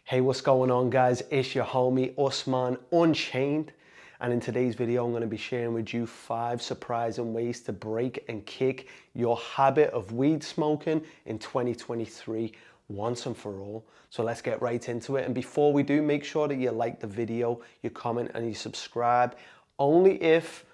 Hey, what's going on, guys? It's your homie Usman Unchained, and in today's video I'm going to be sharing with you 5 surprising ways to break and kick your habit of weed smoking in 2023 once and for all. So let's get right into it. And before we do, make sure that you like the video, you comment and you subscribe, only if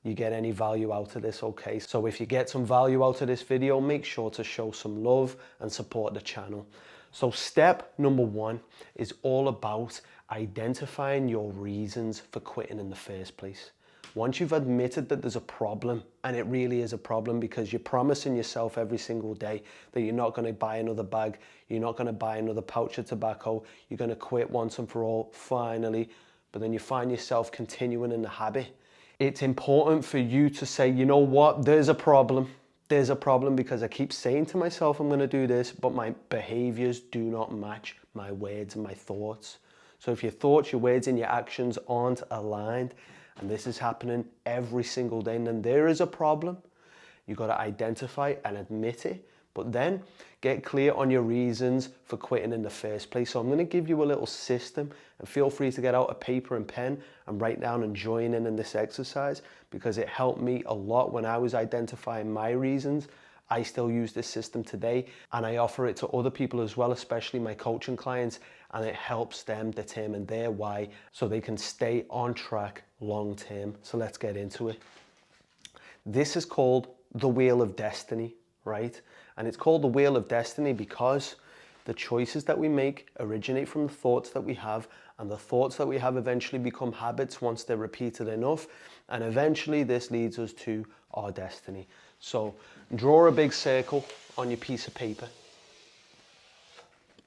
you get any value out of this, okay? So if you get some value out of this video, make sure to show some love and support the channel. So step number 1 is all about identifying your reasons for quitting in the first place. Once you've admitted that there's a problem, and it really is a problem because you're promising yourself every single day that you're not going to buy another bag, you're not going to buy another pouch of tobacco, you're going to quit once and for all, finally, but then you find yourself continuing in the habit. It's important for you to say, you know what, there's a problem. There's a problem because I keep saying to myself I'm going to do this, but my behaviors do not match my words and my thoughts. So if your thoughts, your words and your actions aren't aligned, and this is happening every single day, then there is a problem. You've got to identify and admit it, but then get clear on your reasons for quitting in the first place. So I'm going to give you a little system, and feel free to get out a paper and pen and write down and join in this exercise, because it helped me a lot when I was identifying my reasons. I still use this system today, and I offer it to other people as well, especially my coaching clients, and it helps them determine their why so they can stay on track long term. So let's get into it. This is called the Wheel of Destiny, right? And it's called the Wheel of Destiny because the choices that we make originate from the thoughts that we have, and the thoughts that we have eventually become habits once they're repeated enough, and eventually this leads us to our destiny. So draw a big circle on your piece of paper.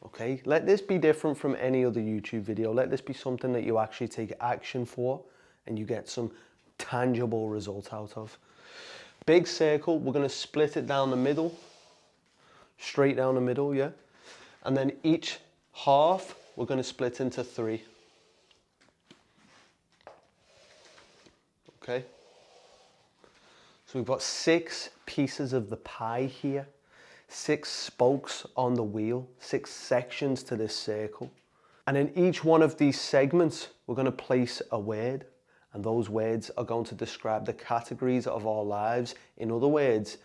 Okay, let this be different from any other YouTube video. Let this be something that you actually take action for and you get some tangible result out of. Big circle, we're going to split it down the middle, straight down the middle, yeah? And then each half, we're going to split into 3. Okay? So we've got 6 pieces of the pie here, 6 spokes on the wheel, 6 sections to this circle. And in each one of these segments, we're going to place a word. And those words are going to describe the categories of our lives. In other words,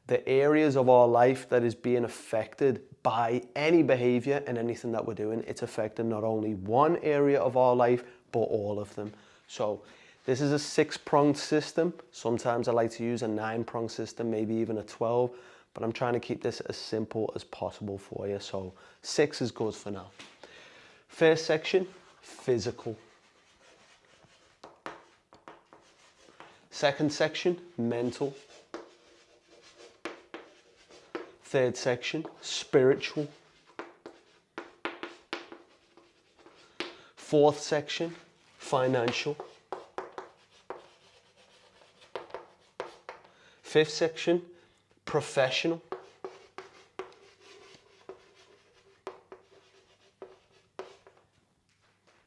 the areas of our life that is being affected by any behavior and anything that we're doing. It's affecting not only one area of our life, but all of them. So this is a 6-pronged system. Sometimes I like to use a 9-pronged system, maybe even a 12, but I'm trying to keep this as simple as possible for you. So 6 is good for now. First section, physical. Second section, mental. Third section, spiritual. Fourth section, financial. Fifth section, professional.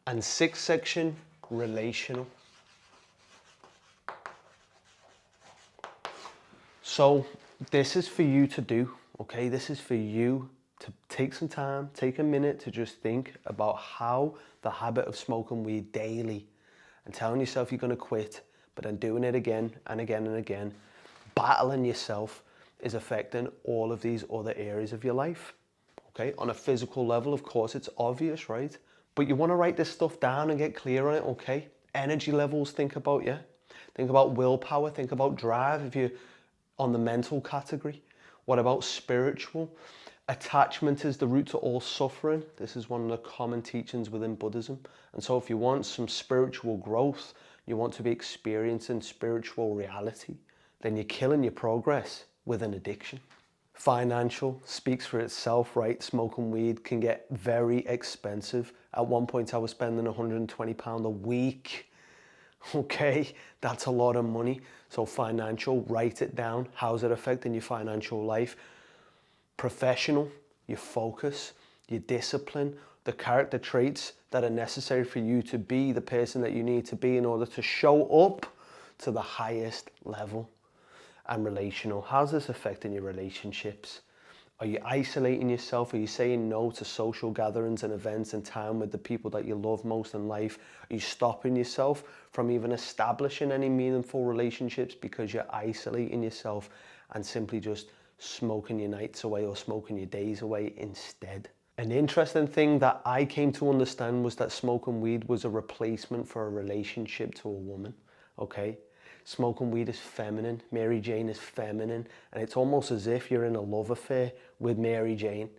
And sixth section, relational. So this is for you to do, okay? This is for you to take some time, take a minute to just think about how the habit of smoking weed daily and telling yourself you're going to quit, but then doing it again and again and again, battling yourself, is affecting all of these other areas of your life, okay? On a physical level, of course, it's obvious, right? But you want to write this stuff down and get clear on it, okay? Energy levels, think about, yeah? Think about willpower, think about drive if you're on the mental category. What about spiritual? Attachment is the root to all suffering. This is one of the common teachings within Buddhism. And so if you want some spiritual growth, you want to be experiencing spiritual reality, then you're killing your progress with an addiction. Financial speaks for itself, right? Smoking weed can get very expensive. At one point I was spending £120 a week. Okay, that's a lot of money. So financial, write it down. How's it affecting your financial life? Professional, your focus, your discipline, the character traits that are necessary for you to be the person that you need to be in order to show up to the highest level. And relational, how's this affecting your relationships? Are you isolating yourself? Are you saying no to social gatherings and events and time with the people that you love most in life? Are you stopping yourself from even establishing any meaningful relationships because you're isolating yourself and simply just smoking your nights away or smoking your days away instead? An interesting thing that I came to understand was that smoking weed was a replacement for a relationship to a woman, okay? Smoking weed is feminine, Mary Jane is feminine, and it's almost as if you're in a love affair with Mary Jane.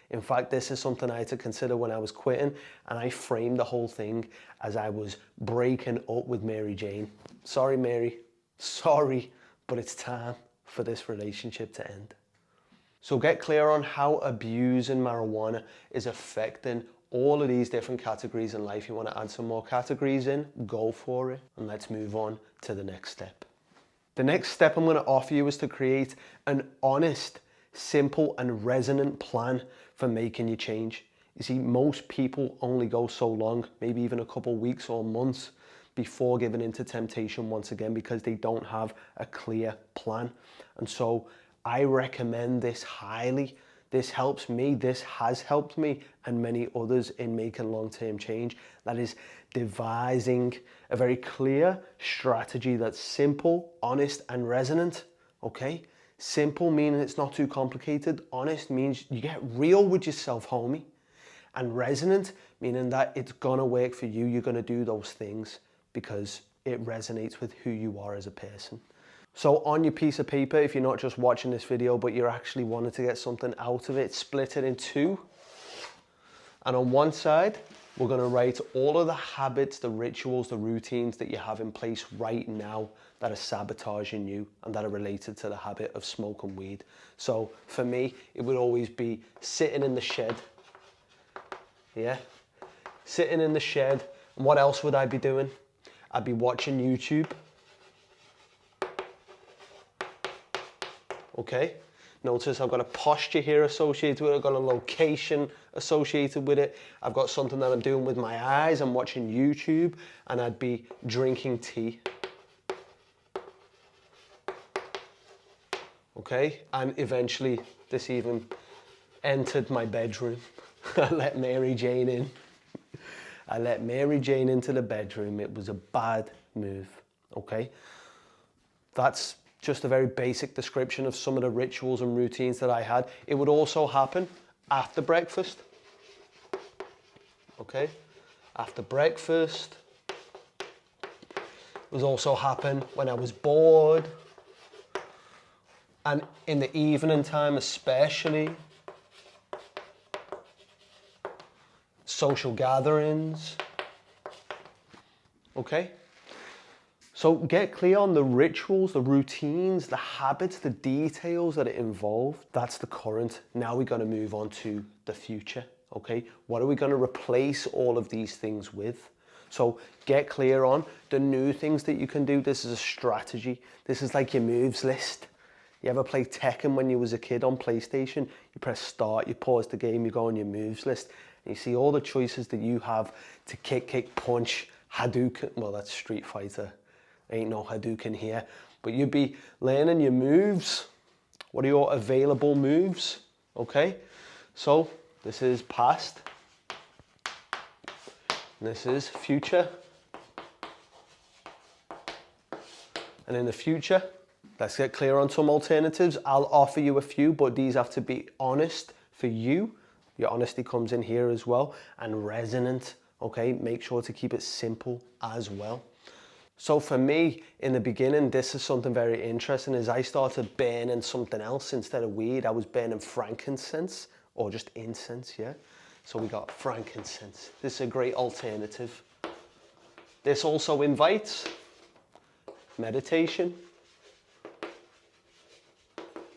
In fact, this is something I had to consider when I was quitting, and I framed the whole thing as I was breaking up with Mary Jane. Sorry, Mary, sorry, but it's time for this relationship to end. So get clear on how abusing marijuana is affecting all of these different categories in life. You want to add some more categories in, go for it. And let's move on to the next step. The next step I'm going to offer you is to create an honest, simple and resonant plan for making your change. You see, most people only go so long, maybe even a couple weeks or months before giving into temptation once again because they don't have a clear plan. And so I recommend this highly. This helps me, this has helped me and many others in making long-term change. That is devising a very clear strategy that's simple, honest and resonant, okay? Simple meaning it's not too complicated. Honest means you get real with yourself, homie. And resonant meaning that it's gonna work for you. You're gonna do those things because it resonates with who you are as a person. So on your piece of paper, if you're not just watching this video, but you're actually wanting to get something out of it, split it in two. And on one side, we're gonna write all of the habits, the rituals, the routines that you have in place right now that are sabotaging you and that are related to the habit of smoking weed. So for me, it would always be sitting in the shed, yeah? Sitting in the shed. And what else would I be doing? I'd be watching YouTube. Okay, notice I've got a posture here associated with it, I've got a location associated with it, I've got something that I'm doing with my eyes, I'm watching YouTube, and I'd be drinking tea. Okay, and eventually this even entered my bedroom. I let Mary Jane in. I let Mary Jane into the bedroom. It was a bad move, okay? That's just a very basic description of some of the rituals and routines that I had. It would also happen after breakfast. Okay, after breakfast. It would also happen when I was bored. And in the evening time especially. Social gatherings. Okay? So get clear on the rituals, the routines, the habits, the details that it involved. That's the current. Now we're going to move on to the future, okay? What are we going to replace all of these things with? So get clear on the new things that you can do. This is a strategy. This is like your moves list. You ever play Tekken when you was a kid on PlayStation? You press start, you pause the game, you go on your moves list, and you see all the choices that you have to kick, punch, Hadouken. Well, that's Street Fighter. Ain't no Hadouken here, but you'd be learning your moves. What are your available moves? Okay, so this is past, this is future, and in the future, let's get clear on some alternatives. I'll offer you a few, but these have to be honest for you. Your honesty comes in here as well, and resonant, okay? Make sure to keep it simple as well. So for me, in the beginning, this is something very interesting, is I started burning something else instead of weed. I was burning frankincense, or just incense, yeah? So we got frankincense. This is a great alternative. This also invites meditation,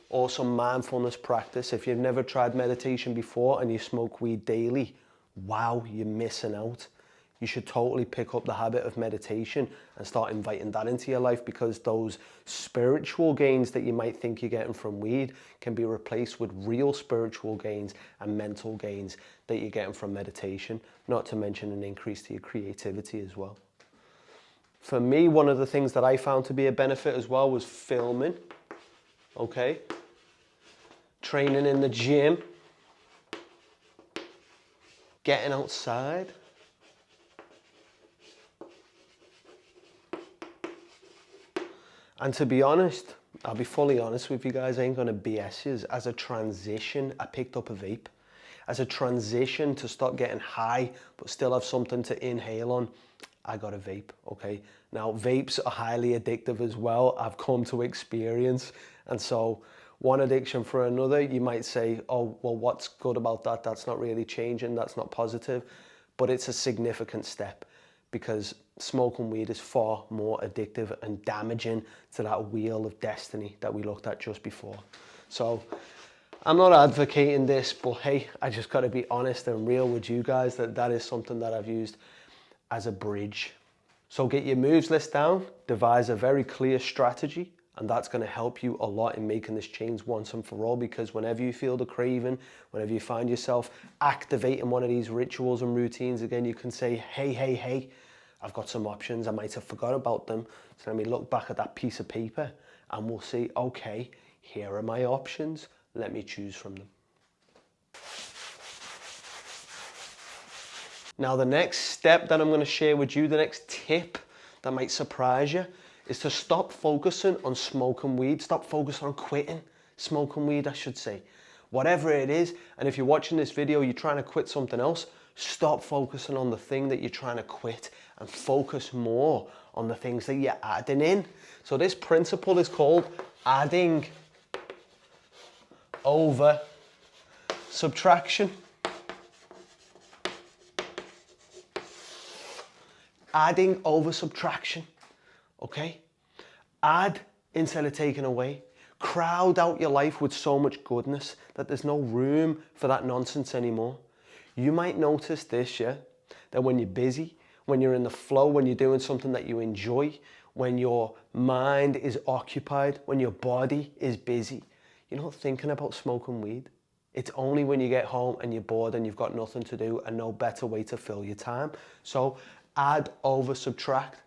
or some mindfulness practice. If you've never tried meditation before and you smoke weed daily, wow, you're missing out. You should totally pick up the habit of meditation and start inviting that into your life, because those spiritual gains that you might think you're getting from weed can be replaced with real spiritual gains and mental gains that you're getting from meditation, not to mention an increase to your creativity as well. For me, one of the things that I found to be a benefit as well was filming, okay? training in the gym, getting outside. And to be honest, I'll be fully honest with you guys, I ain't gonna BS you. As a transition, I picked up a vape. As a transition to start getting high, but still have something to inhale on, I got a vape, okay? Now, vapes are highly addictive as well, I've come to experience. And so, one addiction for another, you might say, oh, well, what's good about that? That's not really changing, that's not positive. But it's a significant step, because smoking weed is far more addictive and damaging to that wheel of destiny that we looked at just before. So I'm not advocating this, but hey, I just got to be honest and real with you guys that is something that I've used as a bridge. So get your moves list down, devise a very clear strategy, and that's going to help you a lot in making this change once and for all, because whenever you feel the craving, whenever you find yourself activating one of these rituals and routines again, you can say, hey, I've got some options. I might have forgot about them. So let me look back at that piece of paper and we'll see, okay, here are my options. Let me choose from them. Now, the next step that I'm going to share with you, the next tip that might surprise you, is to stop focusing on smoking weed. Stop focusing on quitting smoking weed, I should say. Whatever it is, and if you're watching this video, you're trying to quit something else, stop focusing on the thing that you're trying to quit and focus more on the things that you're adding in. So this principle is called adding over subtraction. Adding over subtraction, okay? Add instead of taking away. Crowd out your life with so much goodness that there's no room for that nonsense anymore. You might notice this, yeah, that when you're busy, when you're in the flow, when you're doing something that you enjoy, when your mind is occupied, when your body is busy, you're not thinking about smoking weed. It's only when you get home and you're bored and you've got nothing to do and no better way to fill your time. So add over subtract.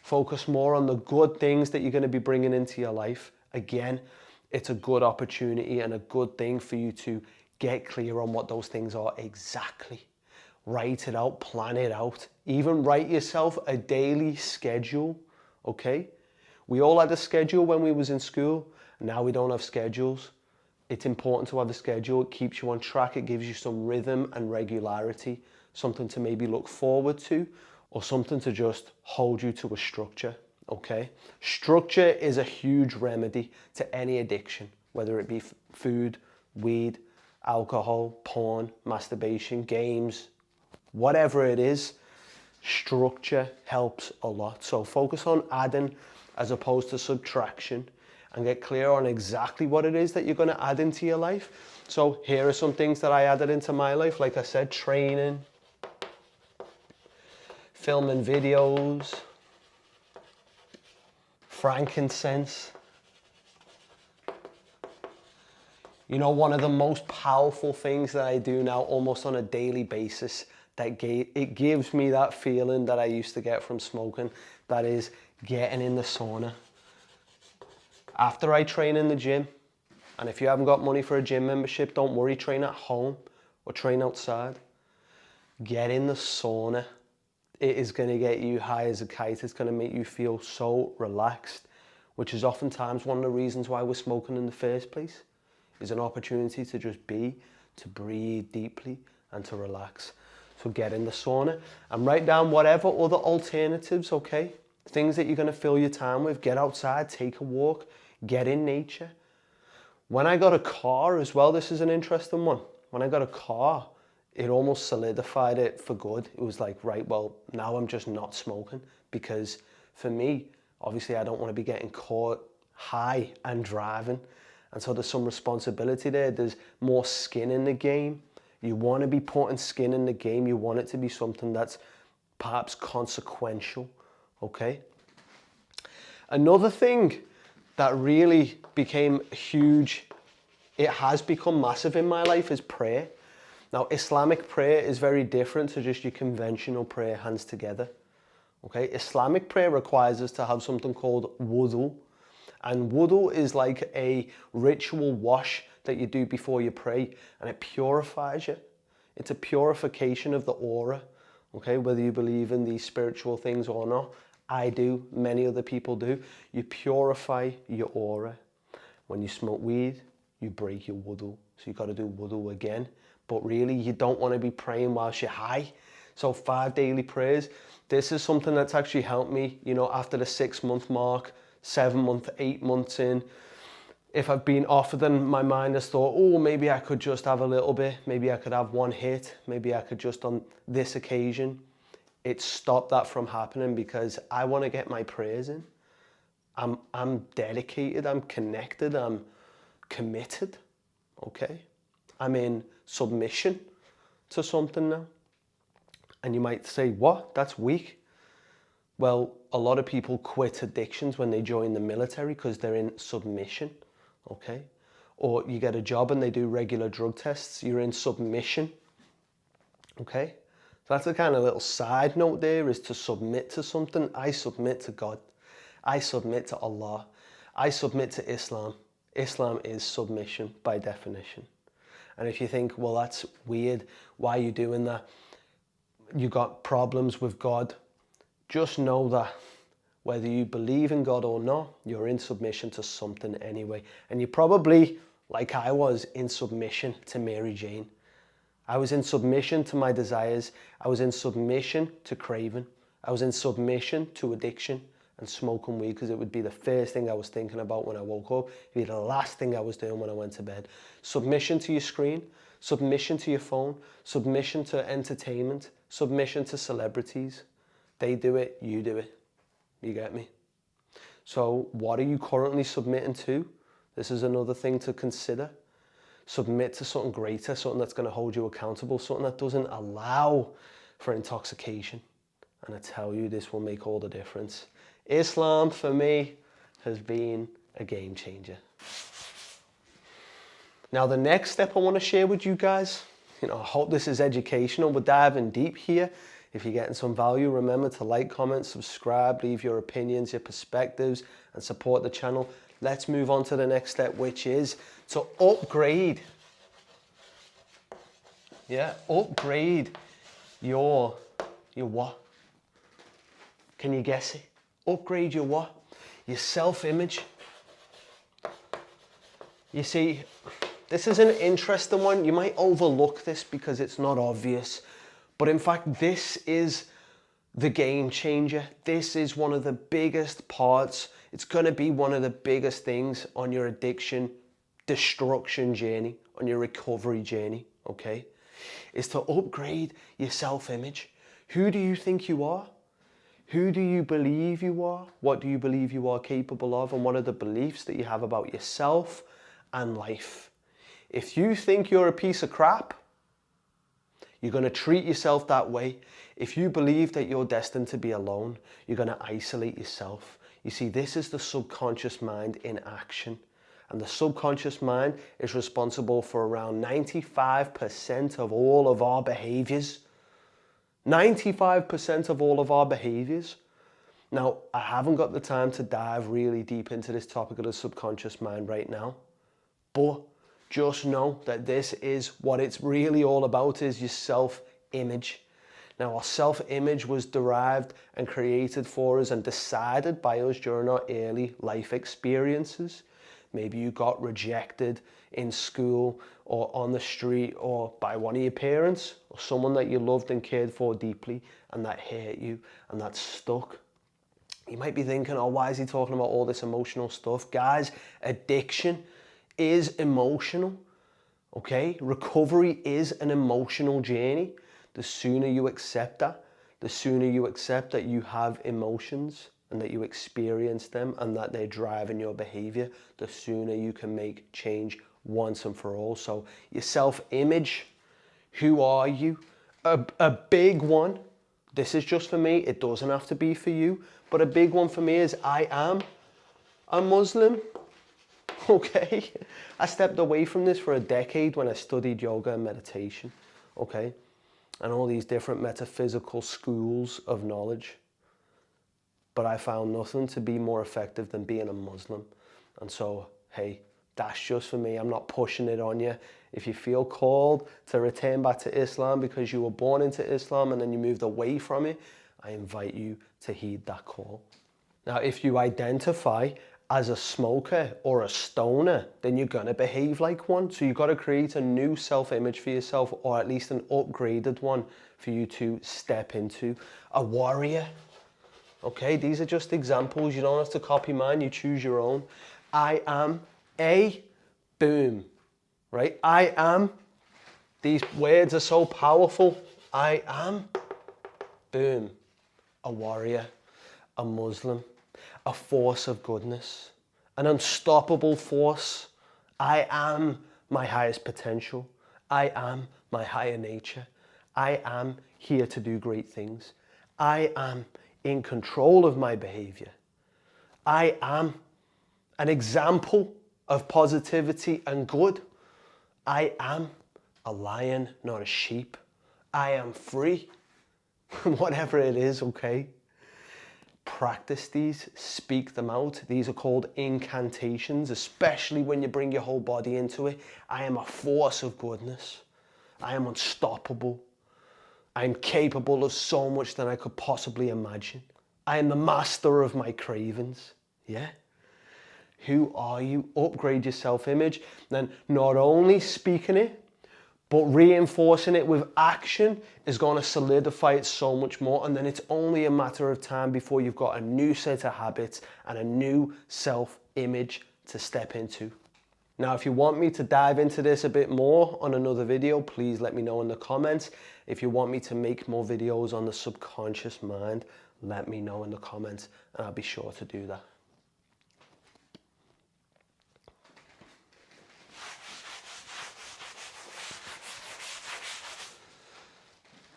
Focus more on the good things that you're going to be bringing into your life. Again, it's a good opportunity and a good thing for you to get clear on what those things are exactly. Write it out, plan it out. Even write yourself a daily schedule, okay? We all had a schedule when we was in school. Now we don't have schedules. It's important to have a schedule. It keeps you on track. It gives you some rhythm and regularity, something to maybe look forward to, or something to just hold you to a structure, okay? Structure is a huge remedy to any addiction, whether it be food, weed, alcohol, porn, masturbation, games, whatever it is. Structure helps a lot. So focus on adding as opposed to subtraction, and get clear on exactly what it is that you're going to add into your life. So here are some things that I added into my life. Like I said, training, filming videos, frankincense. You know, one of the most powerful things that I do now almost on a daily basis, that it gives me that feeling that I used to get from smoking, that is getting in the sauna. After I train in the gym, and if you haven't got money for a gym membership, don't worry, train at home or train outside. Get in the sauna. It is going to get you high as a kite. It's going to make you feel so relaxed, which is oftentimes one of the reasons why we're smoking in the first place, is an opportunity to just be, to breathe deeply and to relax. So get in the sauna and write down whatever other alternatives, okay? Things that you're going to fill your time with. Get outside, take a walk, get in nature. When I got a car as well, this is an interesting one. When I got a car, it almost solidified it for good. It was like, right, well, now I'm just not smoking, because for me, obviously I don't want to be getting caught high and driving. And so there's some responsibility there. There's more skin in the game. You want to be putting skin in the game. You want it to be something that's perhaps consequential, okay? Another thing that really became huge, it has become massive in my life, is prayer. Now, Islamic prayer is very different to just your conventional prayer, hands together. Okay, Islamic prayer requires us to have something called wudu. And wudu is like a ritual wash that you do before you pray, and it purifies you. It's a purification of the aura, okay? Whether you believe in these spiritual things or not, I do, many other people do. You purify your aura. When you smoke weed, you break your wudu. So you've got to do wudu again. But really, you don't want to be praying whilst you're high. So 5 daily prayers. This is something that's actually helped me, you know, after the 6-month mark, 7 months, 8 months in. If I've been off, then my mind has thought, oh, maybe I could just have a little bit. Maybe I could have one hit. Maybe I could just on this occasion. It stopped that from happening because I want to get my prayers in. I'm dedicated, I'm connected, I'm committed, okay? I'm in submission to something now. And you might say, what? That's weak. Well, a lot of people quit addictions when they join the military because they're in submission, okay? Or you get a job and they do regular drug tests, you're in submission, okay? So that's a kind of little side note there, is to submit to something. I submit to God. I submit to Allah. I submit to Islam. Islam is submission by definition. And if you think, well, that's weird, why are you doing that? You got problems with God. Just know that whether you believe in God or not, you're in submission to something anyway. And you're probably, like I was, in submission to Mary Jane. I was in submission to my desires. I was in submission to craving. I was in submission to addiction and smoking weed, because it would be the first thing I was thinking about when I woke up. It'd be the last thing I was doing when I went to bed. Submission to your screen, submission to your phone, submission to entertainment, submission to celebrities. They do it, you do it. You get me? So what are you currently submitting to? This is another thing to consider. Submit to something greater, something that's going to hold you accountable, something that doesn't allow for intoxication. And I tell you, this will make all the difference. Islam, for me, has been a game changer. Now, the next step I want to share with you guys, I hope this is educational. We're diving deep here. If you're getting some value, remember to like, comment, subscribe, leave your opinions, your perspectives, and support the channel. Let's move on to the next step, which is to upgrade. Yeah, upgrade your what? Can you guess it? Upgrade your what? Your self-image. You see, this is an interesting one. You might overlook this because it's not obvious. But in fact, this is the game changer. This is one of the biggest parts. It's going to be one of the biggest things on your addiction destruction journey, on your recovery journey, okay? Is to upgrade your self-image. Who do you think you are? Who do you believe you are? What do you believe you are capable of? And what are the beliefs that you have about yourself and life? If you think you're a piece of crap, you're going to treat yourself that way. If you believe that you're destined to be alone, you're going to isolate yourself. You see, this is the subconscious mind in action. And the subconscious mind is responsible for around 95% of all of our behaviors. 95% of all of our behaviors. Now, I haven't got the time to dive really deep into this topic of the subconscious mind right now, but just know that this is what it's really all about, is your self-image. Now, our self-image was derived and created for us and decided by us during our early life experiences. Maybe you got rejected in school or on the street or by one of your parents or someone that you loved and cared for deeply, and that hurt you and that stuck. You might be thinking, oh, why is he talking about all this emotional stuff? Guys, addiction is emotional, okay? Recovery is an emotional journey. The sooner you accept that, the sooner you accept that you have emotions and that you experience them and that they're driving your behavior, the sooner you can make change once and for all. So your self-image, who are you? A big one, this is just for me, it doesn't have to be for you, but a big one for me is I am a Muslim, okay? I stepped away from this for a decade when I studied yoga and meditation, okay? And all these different metaphysical schools of knowledge. But I found nothing to be more effective than being a Muslim. And so, hey, That's just for me. I'm not pushing it on you. If you feel called to return back to Islam because you were born into Islam and then you moved away from it, I invite you to heed that call. Now, if you identify as a smoker or a stoner, then you're gonna behave like one. So you've got to create a new self-image for yourself, or at least an upgraded one for you to step into. A warrior. Okay, these are just examples. You don't have to copy mine, you choose your own. I am a boom, right? I am, these words are so powerful. I am, boom, a warrior, a Muslim, a force of goodness, an unstoppable force. I am my highest potential. I am my higher nature. I am here to do great things. I am in control of my behavior. I am an example of positivity and good. I am a lion, not a sheep. I am free. Whatever it is, okay? Practice these, speak them out. These are called incantations, especially when you bring your whole body into it. I am a force of goodness. I am unstoppable. I am capable of so much than I could possibly imagine. I am the master of my cravings. Yeah? Who are you? Upgrade your self-image. Then not only speaking it, but reinforcing it with action is going to solidify it so much more. And then it's only a matter of time before you've got a new set of habits and a new self-image to step into. Now, if you want me to dive into this a bit more on another video, please let me know in the comments. If you want me to make more videos on the subconscious mind, let me know in the comments and I'll be sure to do that.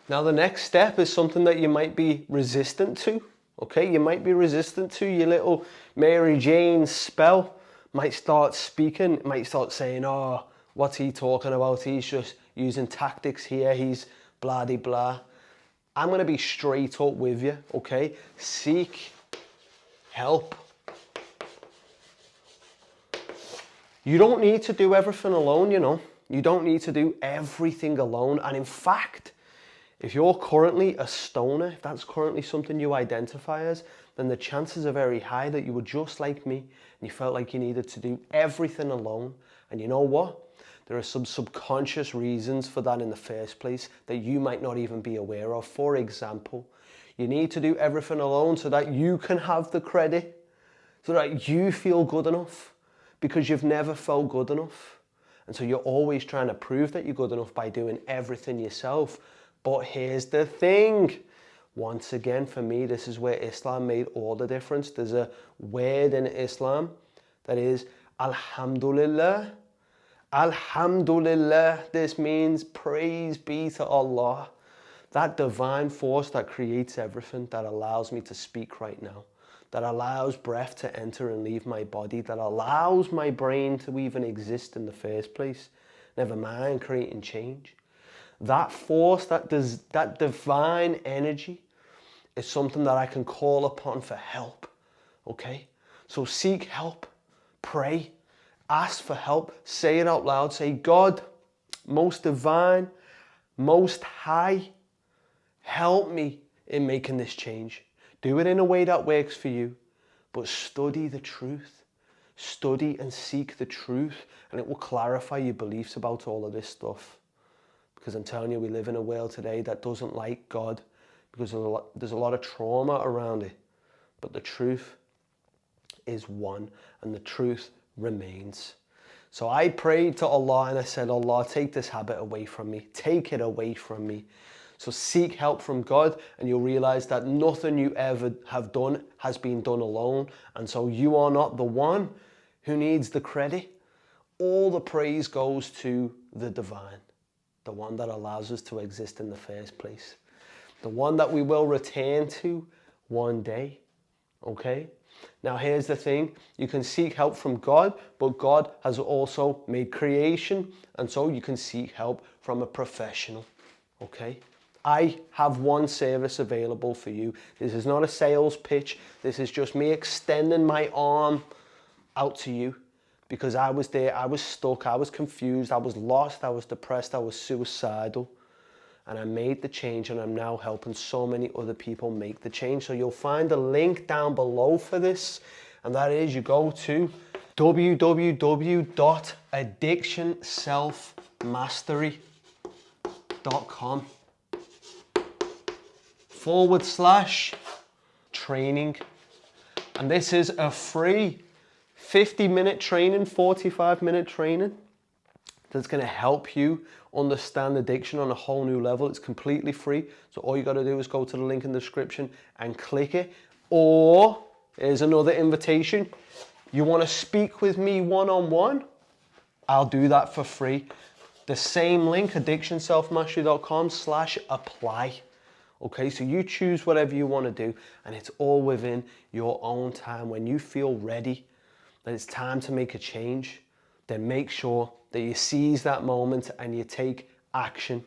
Now, the next step is something that you might be resistant to, okay? You might be resistant to your little Mary Jane spell. Might start speaking, might start saying, oh, what's he talking about? He's just using tactics here. He's blah de blah. I'm going to be straight up with you, okay? Seek help. You don't need to do everything alone, you know. You don't need to do everything alone. And in fact, if you're currently a stoner, if that's currently something you identify as, then the chances are very high that you were just like me and you felt like you needed to do everything alone. And you know what? There are some subconscious reasons for that in the first place that you might not even be aware of. For example, you need to do everything alone so that you can have the credit, so that you feel good enough, because you've never felt good enough. And so you're always trying to prove that you're good enough by doing everything yourself. But here's the thing. Once again, for me, this is where Islam made all the difference. There's a word in Islam that is Alhamdulillah. Alhamdulillah. This means praise be to Allah. That divine force that creates everything, that allows me to speak right now, that allows breath to enter and leave my body, that allows my brain to even exist in the first place, never mind creating change. That force, that divine energy is something that I can call upon for help, okay? So seek help, pray, ask for help, say it out loud, say, God, most divine, most high, help me in making this change. Do it in a way that works for you, but study the truth. Study and seek the truth, and it will clarify your beliefs about all of this stuff. Because I'm telling you, we live in a world today that doesn't like God, because there's a lot of trauma around it. But the truth is one, and the truth remains. So I prayed to Allah and I said, Allah, take this habit away from me. Take it away from me. So seek help from God, and you'll realize that nothing you ever have done has been done alone. And so you are not the one who needs the credit. All the praise goes to the divine, the one that allows us to exist in the first place, the one that we will return to one day, okay? Now here's the thing, you can seek help from God, but God has also made creation, and so you can seek help from a professional, okay? I have one service available for you. This is not a sales pitch, this is just me extending my arm out to you, because I was there, I was stuck, I was confused, I was lost, I was depressed, I was suicidal. And I made the change, and I'm now helping so many other people make the change. So you'll find a link down below for this, and that is you go to www.addictionselfmastery.com/training. And this is a free 50-minute training, 45-minute training that's going to help you understand addiction on a whole new level. It's completely free. So all you got to do is go to the link in the description and click it. Or here's another invitation. You want to speak with me one-on-one? I'll do that for free. The same link, addictionselfmastery.com/apply. Okay, so you choose whatever you want to do, and it's all within your own time. When you feel ready, that it's time to make a change, then make sure that you seize that moment and you take action.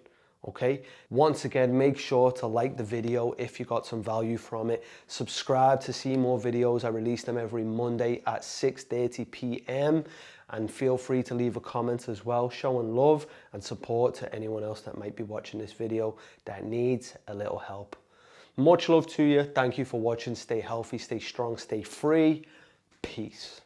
Okay, once again, make sure to like the video if you got some value from it. Subscribe to see more videos. I release them every Monday at 6:30 p.m. and feel free to leave a comment as well, showing love and support to anyone else that might be watching this video that needs a little help. Much love to you. Thank you for watching. Stay healthy, stay strong, stay free. Peace.